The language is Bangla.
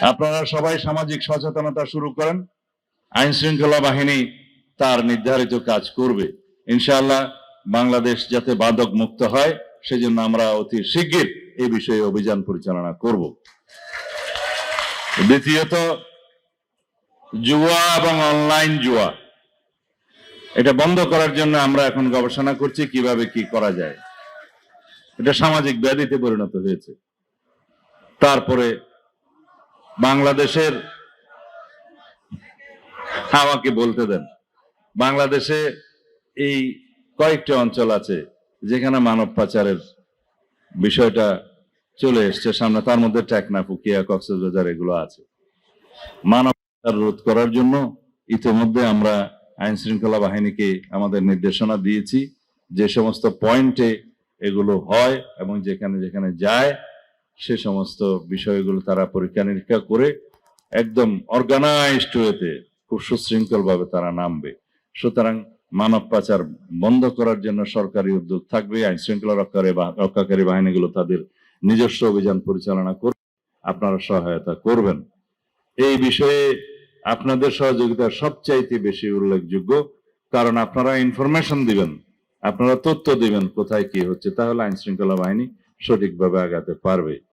আপনারা সবাই সামাজিক সচেতনতা শুরু করেন, আইন শৃঙ্খলা বাহিনী তার নির্ধারিত কাজ করবে ইনশাআল্লাহ। বাংলাদেশ যাতে মাদক মুক্ত হয় সেজন্য আমরা অতি শিগগির এই বিষয়ে অভিযান পরিচালনা করব। দ্বিতীয়ত, জুয়া এবং অনলাইন জুয়া এটা বন্ধ করার জন্য আমরা এখন গবেষণা করছি কিভাবে কি করা যায়। এটা সামাজিক ব্যাধিতে পরিণত হয়েছে। তারপরে বাংলাদেশের, আমাকে বলতে দেন, বাংলাদেশে এই কয়েকটি অঞ্চল আছে যেখানে মানব পাচারের বিষয়টা চলে এসছে সামনে, তার মধ্যে টেকনাফ, উখিয়া, কক্সবাজার এগুলো আছে। মানব পাচার রোধ করার জন্য ইতিমধ্যে আমরা আইন শৃঙ্খলা বাহিনীকে আমাদের নির্দেশনা দিয়েছি যে সমস্ত পয়েন্টে এগুলো হয় এবং যেখানে যেখানে যায় সে সমস্ত বিষয়গুলো তারা পরীক্ষা নিরীক্ষা করে একদম অর্গানাইজড ওয়েতে খুব সুশৃঙ্খল ভাবে তারা নামবে। সুতরাং মানব পাচার বন্ধ করার জন্য সরকারি উদ্যোগ থাকবে, আইন শৃঙ্খলা রক্ষাকারী বাহিনীগুলো তাদের নিজস্ব অভিযান পরিচালনা করবে, আপনারা সহায়তা করবেন। এই বিষয়ে আপনাদের সহযোগিতা সবচাইতে বেশি উল্লেখযোগ্য, কারণ আপনারা ইনফরমেশন দিবেন, আপনারা তথ্য দিবেন কোথায় কি হচ্ছে, তাহলে আইন শৃঙ্খলা বাহিনী সঠিকভাবে আগাতে পারবে।